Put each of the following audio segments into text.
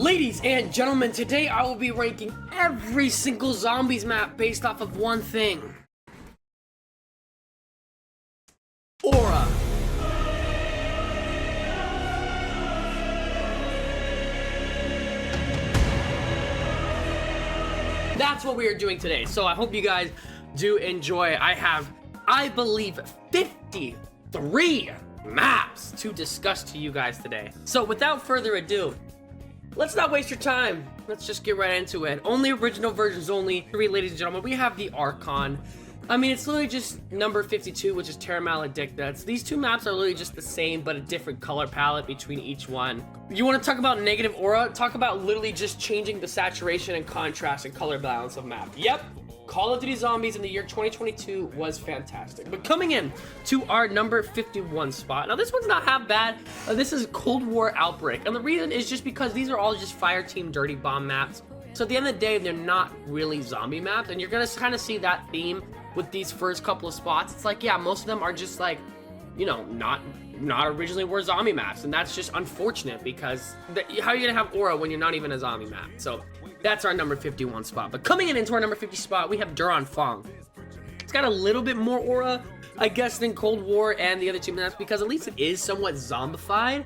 Ladies and gentlemen, today I will be ranking every single zombies map based off of one thing. Aura. That's what we are doing today, so I hope you guys do enjoy. I have, I believe, 53 maps to discuss to you guys today. So without further ado, let's not waste your time. Let's just get right into it. Only original versions only. Ladies and gentlemen, we have the Archon. I mean, it's literally just number 52, which is Terra Maledicta. These two maps are literally just the same, but a different color palette between each one. You want to talk about negative aura? Talk about literally just changing the saturation and contrast and color balance of map. Yep. Call of Duty Zombies in the year 2022 was fantastic. But coming in to our number 51 spot. Now, this one's not half bad. This is Cold War Outbreak. And the reason is just because these are all just Fireteam Dirty Bomb maps. So at the end of the day, they're not really zombie maps. And you're going to kind of see that theme with these first couple of spots. It's like, yeah, most of them are just like, you know, not originally were zombie maps. And that's just unfortunate because how are you going to have aura when you're not even a zombie map? So that's our number 51 spot. But coming in into our number 50 spot, we have Duran Fong. It's got a little bit more aura, I guess, than Cold War and the other two maps because at least it is somewhat zombified.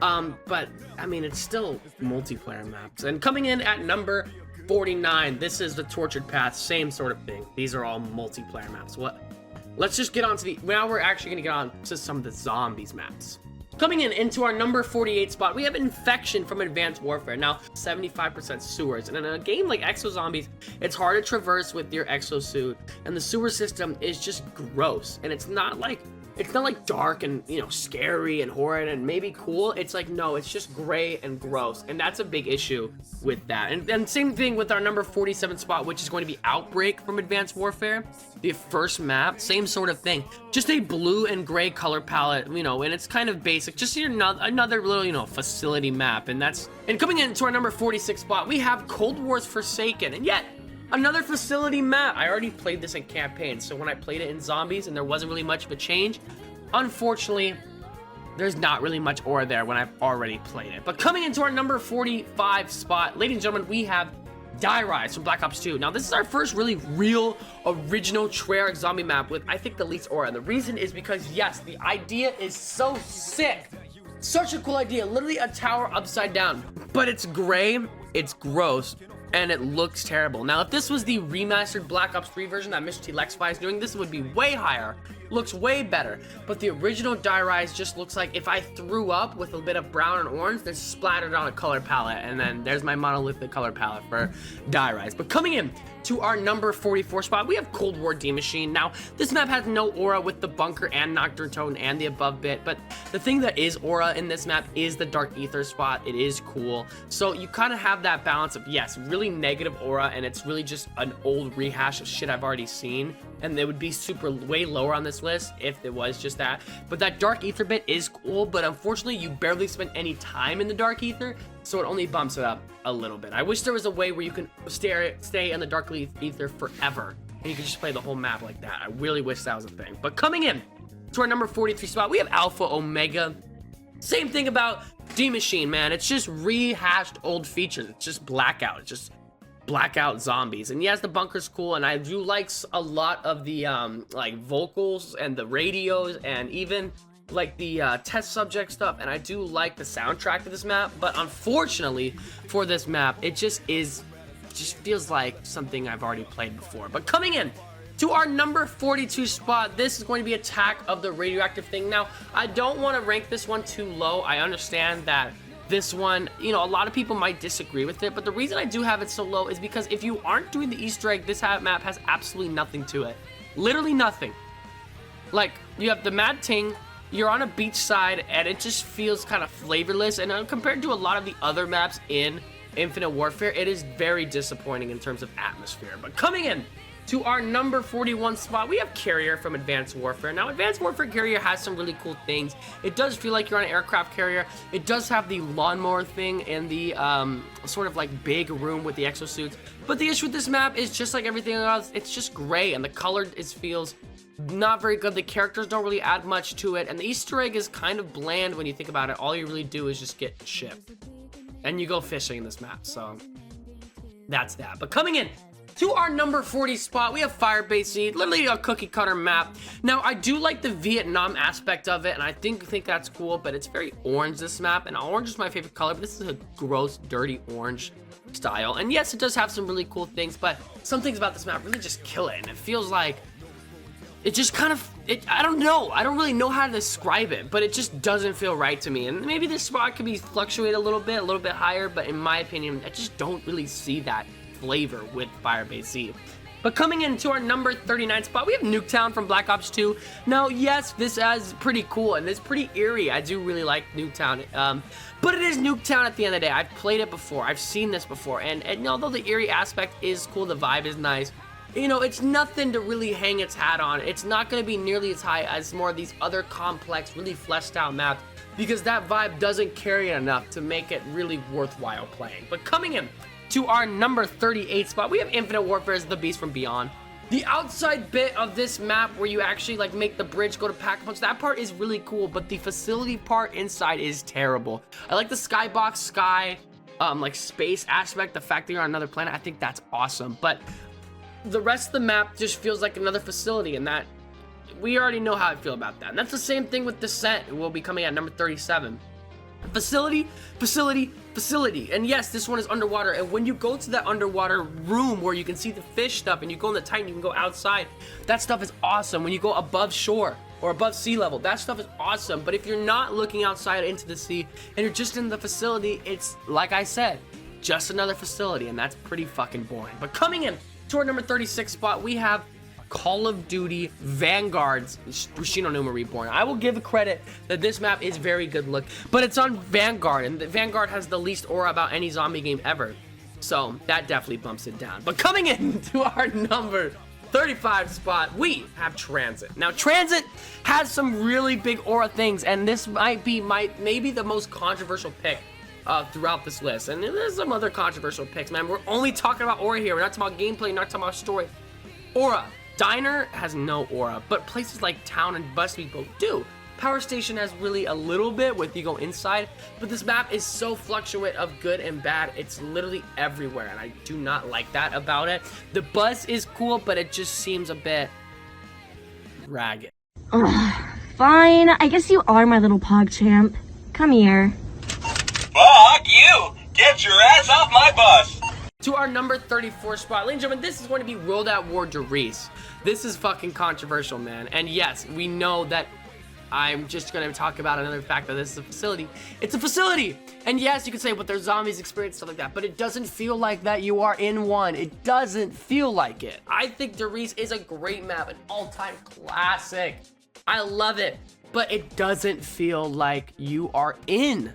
But I mean, it's still multiplayer maps. And coming in at number 49, this is the Tortured Path, same sort of thing. These are all multiplayer maps. Let's just get on to now we're actually gonna get on to some of the zombies maps. Coming in into our number 48 spot, we have Infection from Advanced Warfare. Now, 75% sewers. And in a game like Exo Zombies, it's hard to traverse with your exosuit. And the sewer system is just gross. And it's not like dark and, you know, scary and horrid and maybe cool. It's like, no, it's just gray and gross. And that's a big issue with that. And same thing with our number 47 spot, which is going to be Outbreak from Advanced Warfare. The first map, same sort of thing. Just a blue and gray color palette, you know, and it's kind of basic. Just another little, you know, facility map. And coming into our number 46 spot, we have Cold War's Forsaken. And yet, another facility map. I already played this in campaign, so when I played it in zombies and there wasn't really much of a change, unfortunately, there's not really much aura there when I've already played it. But coming into our number 45 spot, ladies and gentlemen, we have Die Rise from Black Ops 2. Now, this is our first really real, original Treyarch zombie map with, I think, the least aura. And the reason is because, yes, the idea is so sick. Such a cool idea. Literally a tower upside down. But it's gray, it's gross, and it looks terrible. Now, if this was the remastered Black Ops 3 version that Mr. T Lexify is doing, this would be way higher. Looks way better. But the original Die Rise just looks like if I threw up with a bit of brown and orange, then splattered on a color palette. And then there's my monolithic color palette for Die Rise. But coming in to our number 44 spot, we have Cold War D Machine. Now, this map has no aura with the bunker and Nocturne Tone and the above bit, but the thing that is aura in this map is the Dark Ether spot. It is cool. So you kind of have that balance of, yes, really negative aura, and it's really just an old rehash of shit I've already seen, and it would be way lower on this list if it was just that. But that Dark Ether bit is cool, but unfortunately, you barely spend any time in the Dark Ether, so it only bumps it up a little bit. I wish there was a way where you can stay in the Dark Ether forever, and you can just play the whole map like that. I really wish that was a thing. But coming in to our number 43 spot, we have Alpha Omega. Same thing about D Machine, man. It's just rehashed old features. It's just Blackout. It's just Blackout zombies. And yes, the bunker's cool, and I do like a lot of the like vocals and the radios and even like the test subject stuff, and I do like the soundtrack of this map. But unfortunately for this map, it just feels like something I've already played before. But coming in to our number 42 spot, this is going to be Attack of the Radioactive Thing. Now, I don't want to rank this one too low. I understand that this one, you know, a lot of people might disagree with it, but the reason I do have it so low is because if you aren't doing the Easter egg, this map has absolutely nothing to it. Literally nothing. Like, you have the Mad Ting, you're on a beach side, and it just feels kind of flavorless, and compared to a lot of the other maps in Infinite Warfare, it is very disappointing in terms of atmosphere. But coming in to our number 41 spot, we have Carrier from Advanced Warfare. Now, Advanced Warfare Carrier has some really cool things. It does feel like you're on an aircraft carrier. It does have the lawnmower thing in the sort of like big room with the exosuits. But the issue with this map is just like everything else, it's just gray, and the color feels not very good. The characters don't really add much to it, and the Easter egg is kind of bland when you think about it. All you really do is just get ship. and you go fishing in this map. So that's that. But coming in to our number 40 spot, we have Firebase Z, literally a cookie cutter map. Now, I do like the Vietnam aspect of it, and I think that's cool, but it's very orange, this map, and orange is my favorite color, but this is a gross, dirty orange style. And yes, it does have some really cool things, but some things about this map really just kill it, and it feels like it just kind of, I don't know. I don't really know how to describe it, but it just doesn't feel right to me. And maybe this spot could be fluctuate a little bit higher, but in my opinion, I just don't really see that flavor with Firebase Z. But coming into our number 39 spot, we have Nuketown from Black Ops 2. Now, yes, this is pretty cool and it's pretty eerie. I do really like Nuketown. But it is Nuketown at the end of the day. I've played it before. I've seen this before. And although the eerie aspect is cool, the vibe is nice, you know, it's nothing to really hang its hat on. It's not going to be nearly as high as more of these other complex, really fleshed out maps, because that vibe doesn't carry it enough to make it really worthwhile playing. But coming in to our number 38 spot, we have Infinite Warfare as the Beast from Beyond. The outside bit of this map where you actually like make the bridge go to Pack-a-Punch, that part is really cool, but the facility part inside is terrible. I like the skybox sky, like space aspect, the fact that you're on another planet, I think that's awesome, but the rest of the map just feels like another facility, and that we already know how I feel about that. And that's the same thing with Descent, who will be coming at number 37. Facility, facility, facility. And yes, this one is underwater, and when you go to that underwater room where you can see the fish stuff and you go in the Titan, you can go outside, that stuff is awesome. When you go above shore or above sea level, that stuff is awesome. But if you're not looking outside into the sea and you're just in the facility, it's like I said, just another facility, and that's pretty fucking boring. But coming in to our number 36 spot, we have Call of Duty Vanguard's Shinonuma Reborn. I will give credit that this map is very good look, but it's on Vanguard, and the Vanguard has the least aura about any zombie game ever. So that definitely bumps it down. But coming in to our number 35 spot, we have Transit. Now, Transit has some really big aura things, and this might be maybe the most controversial pick throughout this list. And there's some other controversial picks, man. We're only talking about aura here. We're not talking about gameplay, not talking about story. Aura. Diner has no aura, but places like Town and Bus Depot do. Power Station has really a little bit with you go inside, but this map is so fluctuate of good and bad. It's literally everywhere, and I do not like that about it. The bus is cool, but it just seems a bit ragged. Ugh, fine. I guess you are my little pog champ. Come here. Fuck you! Get your ass off my bus! To our number 34 spot, ladies and gentlemen, this is going to be World at War Derice. This is fucking controversial, man. And yes, we know that I'm just going to talk about another fact that this is a facility. It's a facility! And yes, you can say, but there's zombies, experience, stuff like that, but it doesn't feel like that you are in one. It doesn't feel like it. I think Derice is a great map, an all-time classic. I love it, but it doesn't feel like you are in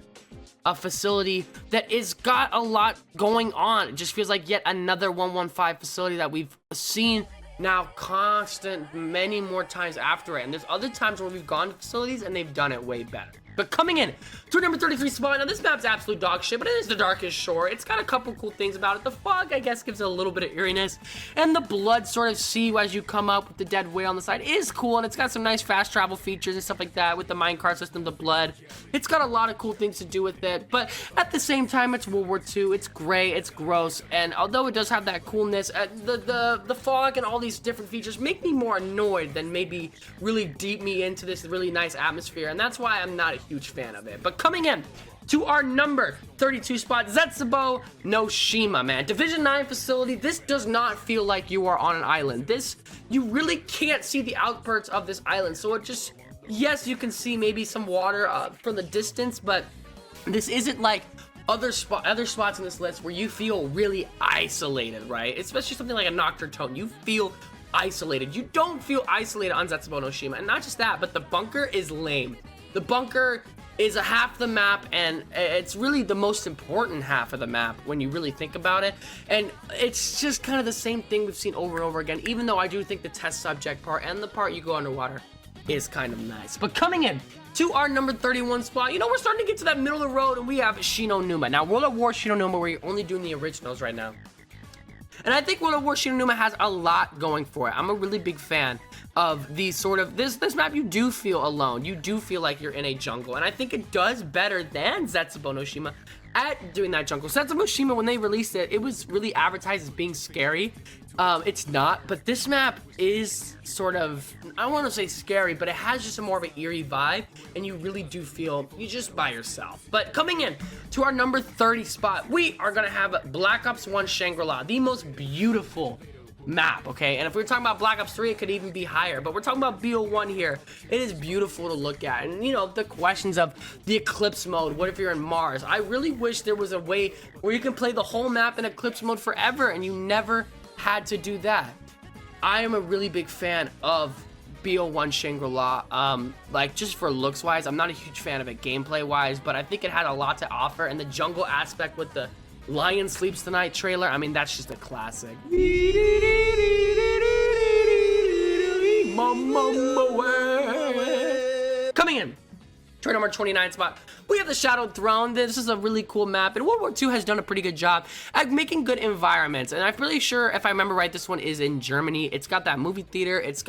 a facility that is got a lot going on. It just feels like yet another 115 facility that we've seen now constant many more times after it. And there's other times where we've gone to facilities and they've done it way better. But coming in to number 33 spot, now this map's absolute dog shit, but it is the darkest shore. It's got a couple cool things about it. The fog, I guess, gives it a little bit of eeriness, and the blood sort of see as you come up with the dead whale on the side is cool, and it's got some nice fast travel features and stuff like that with the minecart system, the blood. It's got a lot of cool things to do with it, but at the same time, it's World War II, it's gray, it's gross, and although it does have that coolness, the fog and all these different features make me more annoyed than maybe really deep me into this really nice atmosphere, and that's why I'm not a huge fan of it. But coming in to our number 32 spot, Zetsubou no Shima, man. Division 9 facility. This does not feel like you are on an island. This, you really can't see the outskirts of this island. So it just, yes, you can see maybe some water from the distance, but this isn't like other spots in this list where you feel really isolated, right? Especially something like a Nocturne Tone. You feel isolated. You don't feel isolated on Zetsubou no Shima. And not just that, but the bunker is lame. The bunker is a half the map, and it's really the most important half of the map when you really think about it. And it's just kind of the same thing we've seen over and over again, even though I do think the test subject part and the part you go underwater is kind of nice. But coming in to our number 31 spot, you know, we're starting to get to that middle of the road, and we have Shinonuma. Now, World at War Shinonuma, where you're only doing the originals right now. And I think World at War Shinonuma has a lot going for it. I'm a really big fan of these sort of, this map, you do feel alone. You do feel like you're in a jungle. And I think it does better than Zetsubou no Shima at doing that jungle. Sense of Moshima, when they released it, it was really advertised as being scary. It's not, but this map is sort of, I don't want to say scary, but it has just a more of an eerie vibe, and you really do feel you're just by yourself. But coming in to our number 30 spot, we are going to have Black Ops 1 Shangri-La, the most beautiful map, okay? And if we're talking about Black Ops 3, it could even be higher, but we're talking about BO1 here. It is beautiful to look at. And you know, the questions of the Eclipse mode, what if you're in Mars? I really wish there was a way where you can play the whole map in Eclipse mode forever and you never had to do that. I am a really big fan of BO1 Shangri-La, like just for looks wise. I'm not a huge fan of it gameplay wise, but I think it had a lot to offer, and the jungle aspect with the Lion Sleeps Tonight trailer, I mean, that's just a classic. Coming in to our number 29 spot, we have the Shadowed Throne. This is a really cool map, and World War II has done a pretty good job at making good environments. And I'm pretty sure, if I remember right, this one is in Germany. It's got that movie theater. It's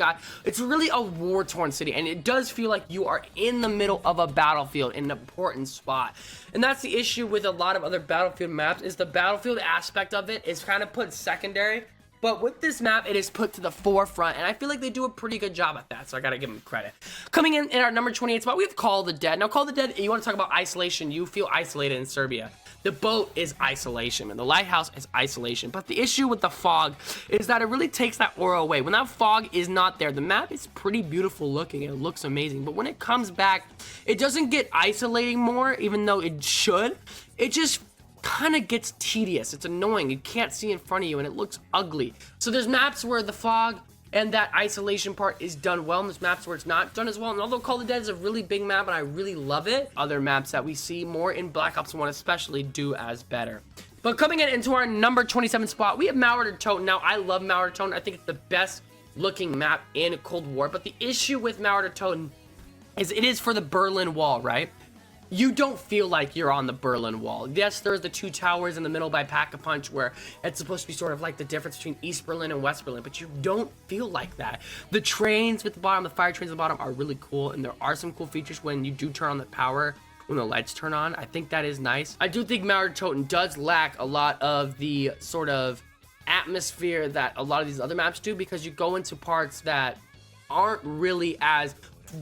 really a war-torn city, and it does feel like you are in the middle of a battlefield in an important spot. And that's the issue with a lot of other Battlefield maps, is the battlefield aspect of it is kind of put secondary. But with this map, it is put to the forefront, and I feel like they do a pretty good job at that, so I gotta give them credit. Coming in our number 28 spot, we have Call of the Dead. Now, Call of the Dead, you want to talk about isolation, you feel isolated in Serbia. The boat is isolation, and the lighthouse is isolation. But the issue with the fog is that it really takes that aura away. When that fog is not there, the map is pretty beautiful looking, and it looks amazing. But when it comes back, it doesn't get isolating more, even though it should. It just kind of gets tedious. It's annoying. You can't see in front of you, and it looks ugly. So there's maps where the fog and that isolation part is done well, and there's maps where it's not done as well. And although Call of the Dead is a really big map and I really love it, other maps that we see more in Black Ops 1 especially do as better. But coming into our number 27 spot, we have Mauer Toten. Now, I love Mauer Toten. I think it's the best looking map in Cold War, but the issue with Mauer Toten is it is for the Berlin Wall, right? You don't feel like you're on the Berlin Wall. Yes, there's the two towers in the middle by Pack-a-Punch where it's supposed to be sort of like the difference between East Berlin and West Berlin, but you don't feel like that. The trains at the bottom, the fire trains at the bottom are really cool, and there are some cool features when you do turn on the power, when the lights turn on. I think that is nice. I do think Mauer Toten does lack a lot of the sort of atmosphere that a lot of these other maps do, because you go into parts that aren't really as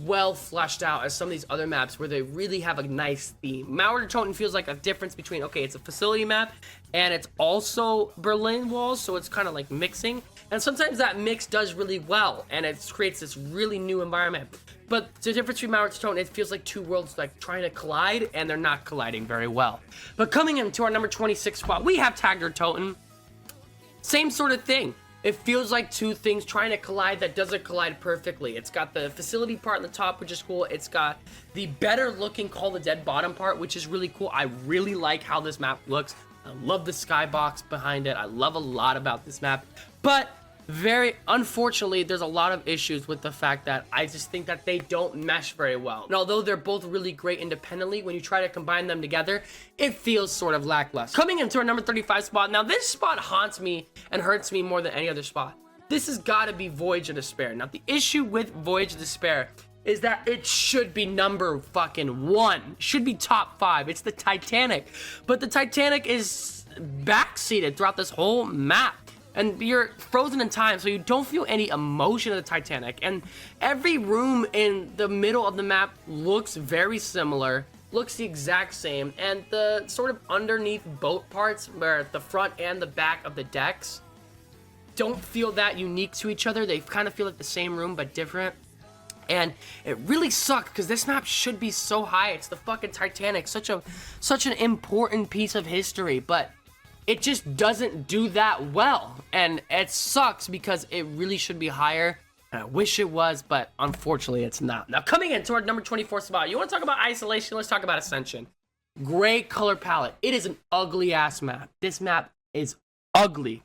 well fleshed out as some of these other maps where they really have a nice theme. Mauer Toten feels like a difference between, okay, it's a facility map and it's also Berlin walls, so it's kind of like mixing, and sometimes that mix does really well and it creates this really new environment. But the difference between Mauer Toten, it feels like two worlds like trying to collide, and they're not colliding very well. But coming into our number 26 spot, we have Tagger Toten. Same sort of thing. It feels like two things trying to collide that doesn't collide perfectly. It's got the facility part on the top, which is cool. It's got the better looking Call of the Dead bottom part, which is really cool. I really like how this map looks. I love the skybox behind it. I love a lot about this map. But very unfortunately, there's a lot of issues with the fact that I just think that they don't mesh very well. And although they're both really great independently, when you try to combine them together, it feels sort of lackluster. Coming into our number 35 spot, now this spot haunts me and hurts me more than any other spot. This has got to be Voyage of Despair. Now the issue with Voyage of Despair is that it should be number fucking 1. Should be top 5. It's the Titanic. But the Titanic is backseated throughout this whole map. And you're frozen in time, so you don't feel any emotion of the Titanic. And every room in the middle of the map looks very similar, looks the exact same. And the sort of underneath boat parts, where the front and the back of the decks don't feel that unique to each other. They kind of feel like the same room, but different. And it really sucks, because this map should be so high. It's the fucking Titanic, such an important piece of history, but it just doesn't do that well, and it sucks because it really should be higher. And I wish it was, but unfortunately it's not. Now coming into our number 24 spot, you want to talk about isolation? Let's talk about Ascension. Great color palette. It is an ugly ass map. This map is ugly.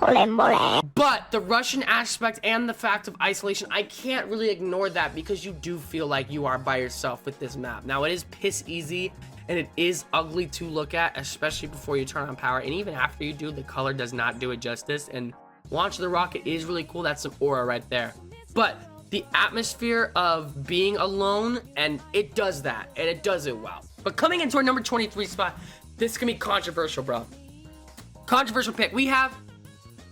But the Russian aspect and the fact of isolation, I can't really ignore that, because you do feel like you are by yourself with this map. Now it is piss easy and it is ugly to look at, especially before you turn on power, and even after you do, the color does not do it justice. And Launch of the Rocket is really cool. That's some aura right there. But the atmosphere of being alone, and it does that, and it does it well. But coming into our number 23 spot, this is gonna be controversial, bro. Controversial pick. We have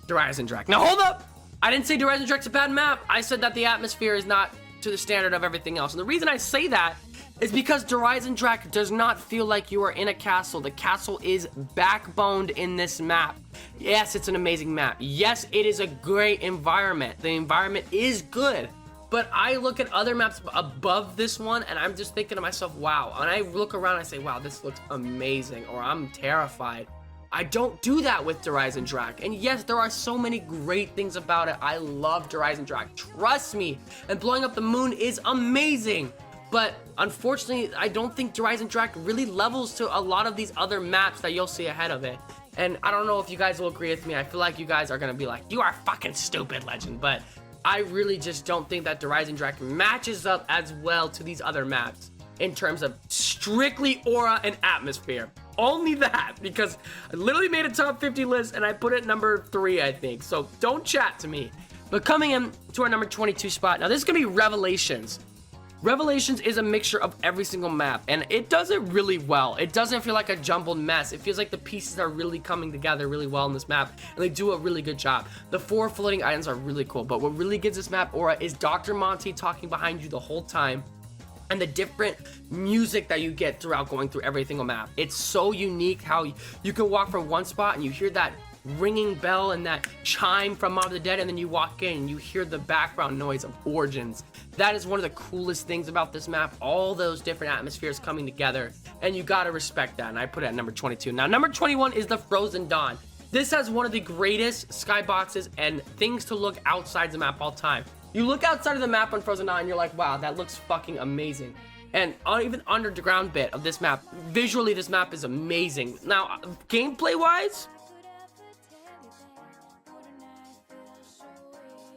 Horizon Drac. Now hold up! I didn't say Horizon Drac's a bad map. I said that the atmosphere is not to the standard of everything else. And the reason I say that is because Horizon Drac does not feel like you are in a castle. The castle is backboned in this map. Yes, it's an amazing map. Yes, it is a great environment. The environment is good. But I look at other maps above this one, and I'm just thinking to myself, wow. And I look around and I say, wow, this looks amazing, or I'm terrified. I don't do that with Horizon Drac. And yes, there are so many great things about it. I love Horizon Drac. Trust me. And blowing up the moon is amazing. But unfortunately, I don't think Horizon Drac really levels to a lot of these other maps that you'll see ahead of it. And I don't know if you guys will agree with me. I feel like you guys are going to be like, you are fucking stupid, Legend. But I really just don't think that Horizon Drac matches up as well to these other maps in terms of strictly aura and atmosphere. Only that, because I literally made a top 50 list and I put it number 3, I think. So don't chat to me. But coming in to our number 22 spot. Now this is going to be Revelations. Revelations is a mixture of every single map, and it does it really well. It doesn't feel like a jumbled mess. It feels like the pieces are really coming together really well in this map, and they do a really good job. The 4 floating items are really cool, but what really gives this map aura is Dr. Monty talking behind you the whole time, and the different music that you get throughout going through every single map. It's so unique how you can walk from one spot and you hear that ringing bell and that chime from Mob of the Dead, and then you walk in and you hear the background noise of Origins. That is one of the coolest things about this map, all those different atmospheres coming together, and you gotta respect that, and I put it at number 22. Now, number 21 is the Frozen Dawn. This has one of the greatest skyboxes and things to look outside the map all time. You look outside of the map on Frozen Dawn and you're like, wow, that looks fucking amazing. And even underground bit of this map, visually this map is amazing. Now, gameplay-wise,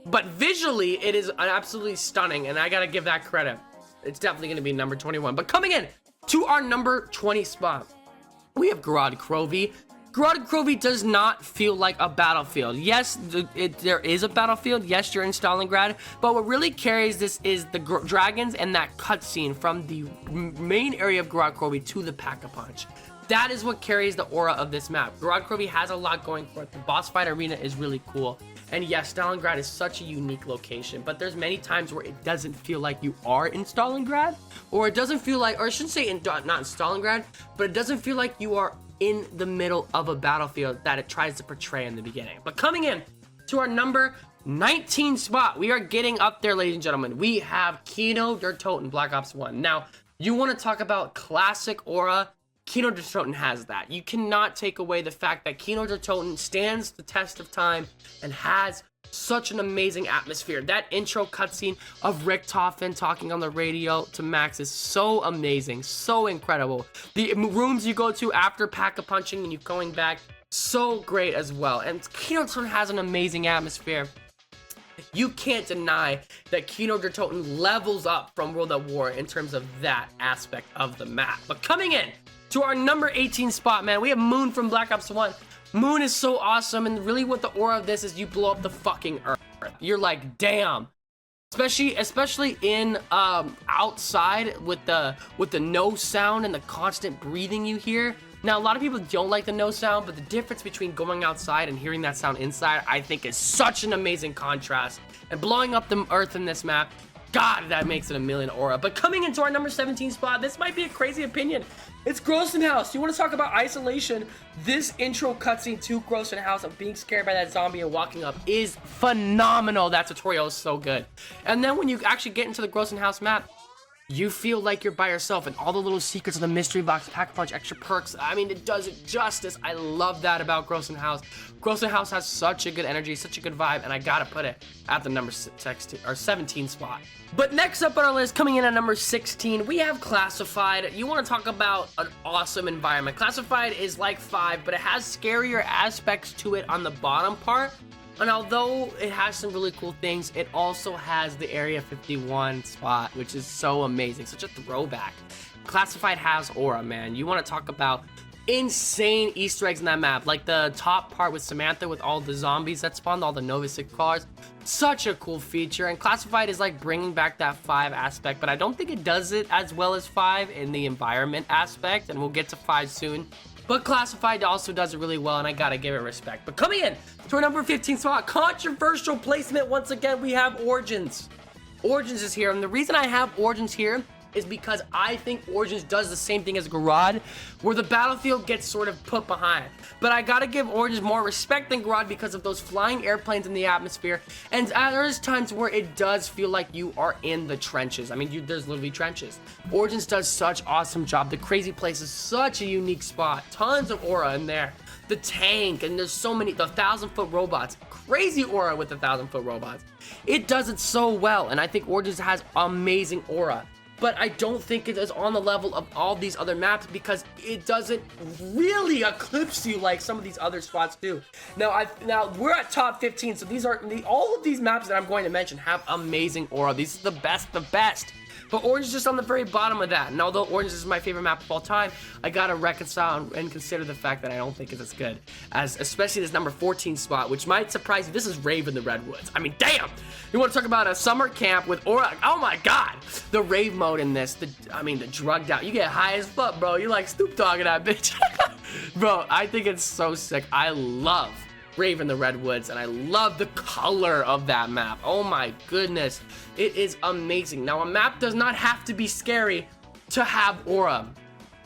but visually, it is absolutely stunning, and I gotta give that credit. It's definitely gonna be number 21. But coming in to our number 20 spot, we have Gorod Krovi. Gorod Krovi does not feel like a battlefield. Yes, there is a battlefield. Yes, you're in Stalingrad, but what really carries this is the dragons and that cutscene from the main area of Gorod Krovi to the Pack-a-Punch. That is what carries the aura of this map. Gorod Krovi has a lot going for it. The boss fight arena is really cool. And yes, Stalingrad is such a unique location, but there's many times where it doesn't feel like you are in Stalingrad, or it doesn't feel like, or I shouldn't say not in Stalingrad, but it doesn't feel like you are in the middle of a battlefield that it tries to portray in the beginning. But coming in to our number 19 spot, we are getting up there, ladies and gentlemen. We have Kino der Toten Black Ops 1. Now, you want to talk about classic aura? Kino der Toten has that. You cannot take away the fact that Kino der Toten stands the test of time and has such an amazing atmosphere. That intro cutscene of Richtofen talking on the radio to Max is so amazing, so incredible. The rooms you go to after Pack-a-Punching and you going back, so great as well. And Kino der Toten has an amazing atmosphere. You can't deny that Kino der Toten levels up from World at War in terms of that aspect of the map. But coming in to our number 18 spot, man, we have Moon from Black Ops 1. Moon is so awesome, and really what the aura of this is, you blow up the fucking earth. You're like, damn. Especially in outside with the no sound and the constant breathing you hear. Now, a lot of people don't like the no sound, but the difference between going outside and hearing that sound inside, I think is such an amazing contrast. And blowing up the earth in this map, God, that makes it a million aura. But coming into our number 17 spot, this might be a crazy opinion. It's Grossen House. You want to talk about isolation? This intro cutscene to Grossen House of being scared by that zombie and walking up is phenomenal. That tutorial is so good. And then when you actually get into the Grossen House map, you feel like you're by yourself, and all the little secrets of the mystery box, Pack-a-Punch, extra perks. I mean, it does it justice. I love that about Grossen House. Grossen House has such a good energy, such a good vibe, and I gotta put it at the number 17 spot. But next up on our list, coming in at number 16, we have Classified. You want to talk about an awesome environment. Classified is like 5, but it has scarier aspects to it on the bottom part. And although it has some really cool things, it also has the Area 51 spot, which is so amazing. Such a throwback. Classified has aura, man. You want to talk about insane Easter eggs in that map. Like the top part with Samantha with all the zombies that spawned, all the Nova 6 cars. Such a cool feature, and Classified is like bringing back that 5 aspect, but I don't think it does it as well as 5 in the environment aspect, and we'll get to 5 soon. But Classified also does it really well, and I gotta give it respect. But coming in to our number 15 spot, controversial placement once again, we have Origins. Origins is here, and the reason I have Origins here is because I think Origins does the same thing as Garage, where the battlefield gets sort of put behind. But I gotta give Origins more respect than Garage because of those flying airplanes in the atmosphere, and there's times where it does feel like you are in the trenches. I mean, there's literally trenches. Origins does such awesome job. The Crazy Place is such a unique spot. Tons of aura in there. The tank, and there's so many, the 1,000-foot robots. Crazy aura with the 1,000-foot robots. It does it so well, and I think Origins has amazing aura. But I don't think it is on the level of all these other maps because it doesn't really eclipse you like some of these other spots do. Now we're at top 15, so these are all of these maps that I'm going to mention have amazing aura. These are the best. But Orange is just on the very bottom of that. And although Orange is my favorite map of all time, I gotta reconcile and consider the fact that I don't think it's as good as, especially this number 14 spot, which might surprise you. This is Rave in the Redwoods. I mean, damn! You want to talk about a summer camp with aura? Oh my god! The rave mode in this, the drugged out. You get high as fuck, bro. You like Snoop Dogg in that bitch. Bro, I think it's so sick. I love Rave in the Redwoods, and I love the color of that map. Oh my goodness, it is amazing. Now, a map does not have to be scary to have aura.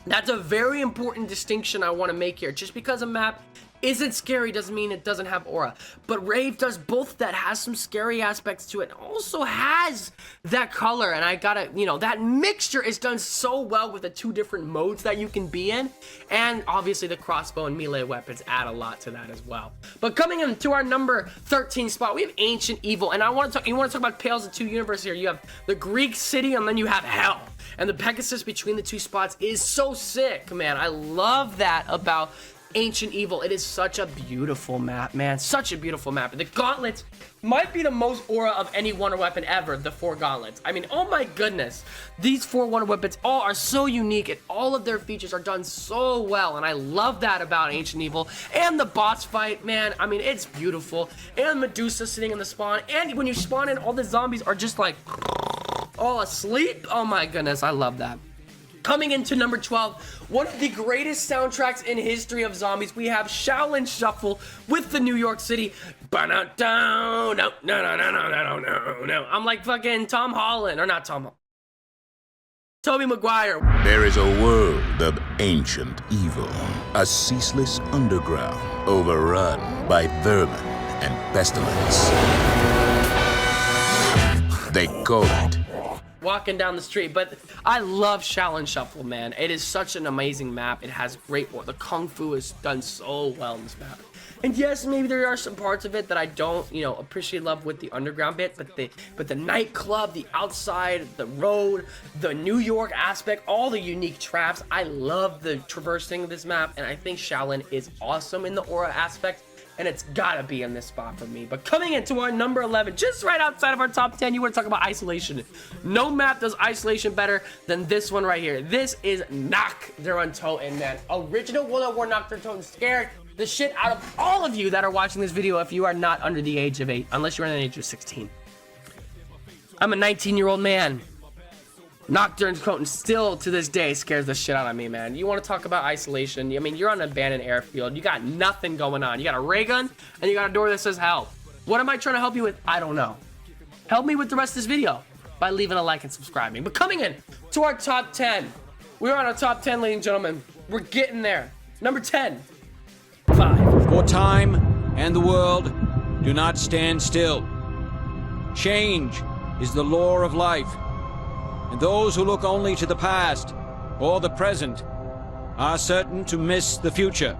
That's a very important distinction I want to make here. Just because a map isn't scary doesn't mean it doesn't have aura. But Rave does both that, has some scary aspects to it, and also has that color, and I gotta, that mixture is done so well with the 2 different modes that you can be in, and obviously the crossbow and melee weapons add a lot to that as well. But coming into our number 13 spot, we have Ancient Evil, and you want to talk about Tales of Two Universes here. You have the Greek city, and then you have Hell. And the Pegasus between the 2 spots is so sick, man. I love that about Ancient Evil. It is such a beautiful map, man. Such a beautiful map. And the gauntlets might be the most aura of any wonder weapon ever, the 4 gauntlets. I mean, oh my goodness. These 4 wonder weapons all are so unique, and all of their features are done so well, and I love that about Ancient Evil. And the boss fight, man, I mean, it's beautiful. And Medusa sitting in the spawn, and when you spawn in, all the zombies are just like all asleep. Oh my goodness, I love that. Coming into number 12, one of the greatest soundtracks in history of zombies, we have Shaolin Shuffle with the New York City. No. I'm like fucking Tom Holland, or not Tom Holland. Tobey Maguire. There is a world of ancient evil, a ceaseless underground overrun by vermin and pestilence. They call it Walking down the street, but I love Shaolin Shuffle, man. It is such an amazing map. It has great aura. The kung fu is done so well in this map. And yes, maybe there are some parts of it that I don't, appreciate love with the underground bit, but the nightclub, the outside, the road, the New York aspect, all the unique traps. I love the traversing of this map, and I think Shaolin is awesome in the aura aspect. And it's gotta be in this spot for me. But coming into our number 11, just right outside of our top 10, you want to talk about isolation. No map does isolation better than this one right here. This is Nocturne Totem, man. Original World at War Nocturne Totem scared the shit out of all of you that are watching this video if you are not under the age of 8, unless you're under the age of 16. I'm a 19-year-old man. Nocturne Totem still to this day scares the shit out of me, man. You want to talk about isolation? I mean, you're on an abandoned airfield. You got nothing going on. You got a ray gun and you got a door that says help. What am I trying to help you with? I don't know. Help me with the rest of this video by leaving a like and subscribing. But coming in to our top 10. We're on our top 10, ladies and gentlemen. We're getting there. Number 10. 5. For time and the world do not stand still. Change is the law of life. And those who look only to the past or the present are certain to miss the future.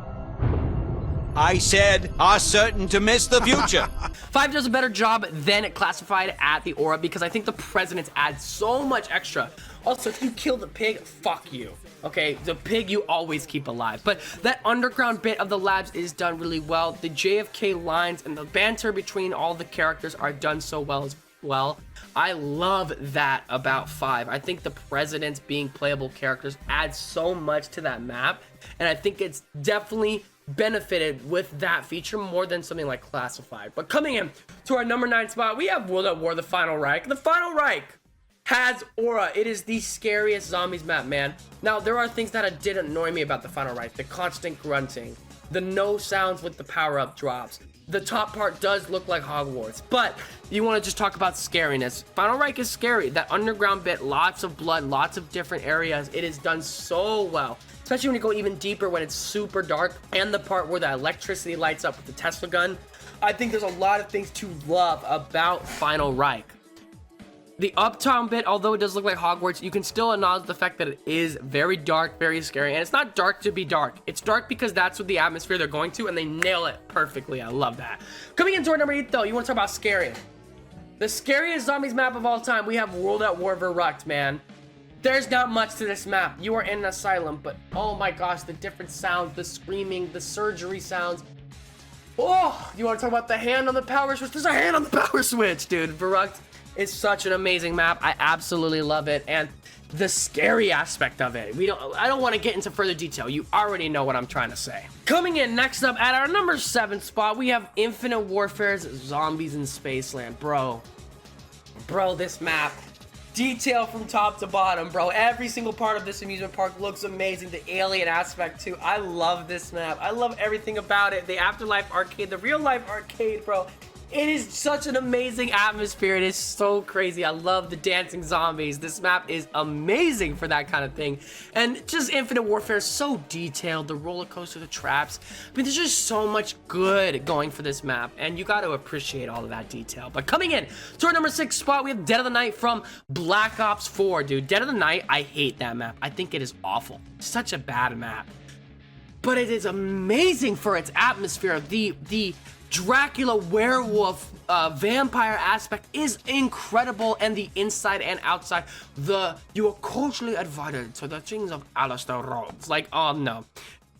I said are certain to miss the future. 5 does a better job than it classified at the aura because I think the presidents add so much extra. Also, if you kill the pig, fuck you. Okay, the pig you always keep alive. But that underground bit of the labs is done really well. The JFK lines and the banter between all the characters are done so well as well. I love that about 5. I think the presidents being playable characters add so much to that map, and I think it's definitely benefited with that feature more than something like Classified. But coming in to our number 9 spot, we have World at War, the Final Reich. The Final Reich has aura. It is the scariest zombies map, man. Now, there are things that did annoy me about the Final Reich. The constant grunting, the no sounds with the power-up drops. The top part does look like Hogwarts, but you want to just talk about scariness. Final Reich is scary. That underground bit, lots of blood, lots of different areas. It is done so well, especially when you go even deeper when it's super dark, and the part where the electricity lights up with the Tesla gun. I think there's a lot of things to love about Final Reich. The uptown bit, although it does look like Hogwarts, you can still acknowledge the fact that it is very dark, very scary. And it's not dark to be dark. It's dark because that's what the atmosphere they're going to, and they nail it perfectly. I love that. Coming into our number 8, though, you want to talk about scary. The scariest zombies map of all time, we have World at War Verrucht, man. There's not much to this map. You are in an asylum, but oh my gosh, the different sounds, the screaming, the surgery sounds. Oh, you want to talk about the hand on the power switch? There's a hand on the power switch, dude. Verrucht is such an amazing map. I absolutely love it, and the scary aspect of it. I don't want to get into further detail. You already know what I'm trying to say. Coming in next up at our number 7 spot, we have Infinite Warfare's Zombies in Spaceland. Bro, this map, detail from top to bottom, bro. Every single part of this amusement park looks amazing. The alien aspect too. I love this map. I love everything about it. The Afterlife arcade, the real life arcade, bro. It is such an amazing atmosphere. It is so crazy. I love the dancing zombies. This map is amazing for that kind of thing. And just Infinite Warfare is so detailed. The roller coaster, the traps. I mean, there's just so much good going for this map. And you got to appreciate all of that detail. But coming in to our number 6 spot, we have Dead of the Night from Black Ops 4, dude. Dead of the Night, I hate that map. I think it is awful. Such a bad map. But it is amazing for its atmosphere. The Dracula werewolf vampire aspect is incredible, and the inside and outside, you are culturally invited to the things of Alistair Rhodes. Like, oh no.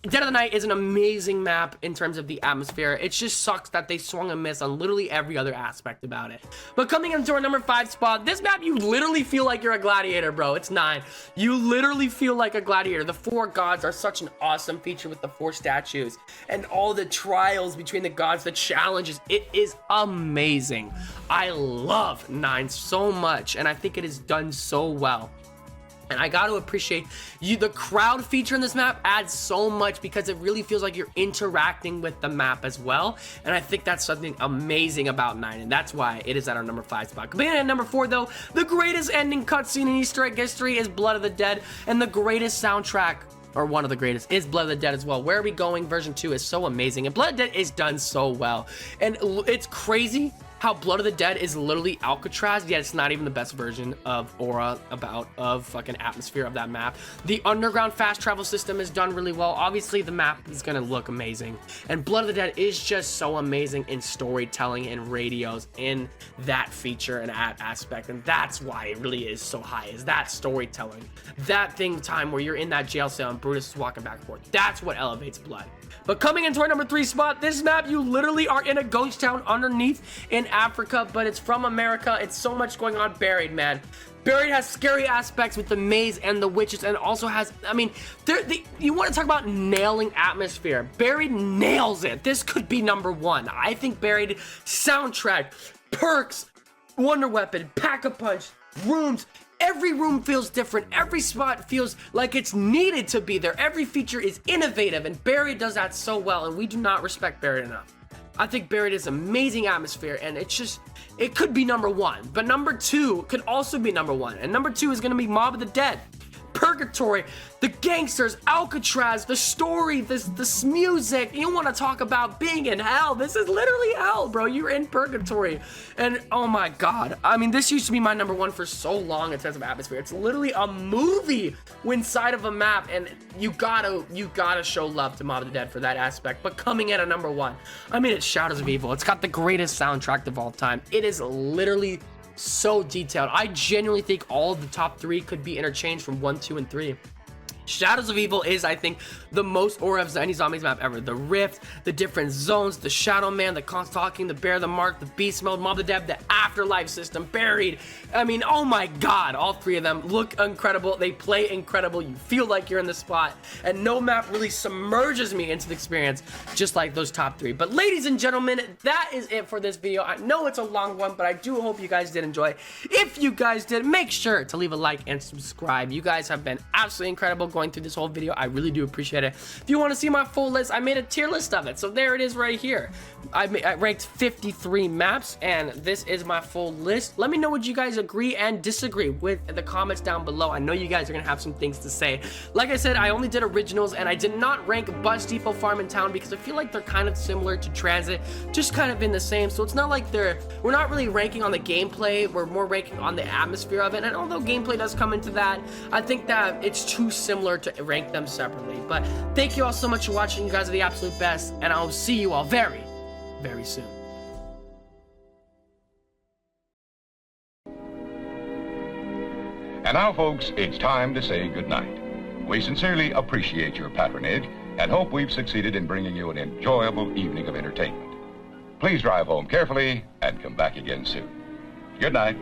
Dead of the Night is an amazing map in terms of the atmosphere. It just sucks that they swung and missed on literally every other aspect about it. But coming into our number 5 spot, this map, you literally feel like you're a gladiator, bro. It's 9. You literally feel like a gladiator. The 4 gods are such an awesome feature with the 4 statues and all the trials between the gods, the challenges. It is amazing. I love 9 so much, and I think it is done so well. And I got to appreciate the crowd feature in this map adds so much because it really feels like you're interacting with the map as well. And I think that's something amazing about 9, and that's why it is at our number 5 spot. Coming in at number 4, though, the greatest ending cutscene in Easter egg history is Blood of the Dead, and the greatest soundtrack, or one of the greatest, is Blood of the Dead as well. Where Are We Going version 2 is so amazing, and Blood of the Dead is done so well. And it's crazy how Blood of the Dead is literally Alcatraz, yet it's not even the best version of aura of fucking atmosphere of that map. The underground fast travel system is done really well. Obviously, the map is gonna look amazing. And Blood of the Dead is just so amazing in storytelling and radios in that feature and that aspect. And that's why it really is so high, is that storytelling. That time where you're in that jail cell and Brutus is walking back and forth. That's what elevates Blood. But coming into our number 3 spot, this map, you literally are in a ghost town underneath in Africa, but it's from America. It's so much going on. Buried, man. Buried has scary aspects with the maze and the witches, and also has, I mean, you want to talk about nailing atmosphere. Buried nails it. This could be number 1. I think Buried soundtrack, perks, Wonder Weapon, Pack-a-Punch, rooms. Every room feels different. Every spot feels like it's needed to be there. Every feature is innovative, and Buried does that so well, and we do not respect Buried enough. I think Buried is amazing atmosphere, and it could be number 1, but number 2 could also be number 1, and number 2 is going to be Mob of the Dead. Purgatory, the gangsters, Alcatraz, the story, this music. You want to talk about being in hell. This is literally hell, bro. You're in purgatory. And oh my God. I mean, this used to be my number 1 for so long in terms of atmosphere. It's literally a movie inside of a map, and you gotta show love to Mob of the Dead for that aspect. But coming in at number 1, I mean, it's Shadows of Evil. It's got the greatest soundtrack of all time. It is literally so detailed. I genuinely think all of the top 3 could be interchanged from 1, 2, and 3. Shadows of Evil is, I think, the most aura of any zombies map ever. The Rift, the different zones, the Shadow Man, the Constant Talking, the Bear, the Mark, the Beast Mode, Mob the Dev, the Afterlife system, Buried. I mean, oh my god, all three of them look incredible. They play incredible. You feel like you're in the spot, and no map really submerges me into the experience just like those top three. But ladies and gentlemen, that is it for this video. I know it's a long one, but I do hope you guys did enjoy. If you guys did, make sure to leave a like and subscribe. You guys have been absolutely incredible going through this whole video. I really do appreciate it. If you want to see my full list, I made a tier list of it, so there it is right here. I ranked 53 maps, and this is my full list. Let me know what you guys agree and disagree with in the comments down below. I know you guys are gonna have some things to say. Like I said, I only did originals, and I did not rank Bus Depot, Farm and Town because I feel like they're kind of similar to Transit, just kind of in the same. So it's not like we're not really ranking on the gameplay, we're more ranking on the atmosphere of it. And although gameplay does come into that, I think that it's too similar to rank them separately. But thank you all so much for watching. You guys are the absolute best, and I'll see you all very, very soon. And now, folks, it's time to say goodnight. We sincerely appreciate your patronage and hope we've succeeded in bringing you an enjoyable evening of entertainment. Please drive home carefully and come back again soon. Good night.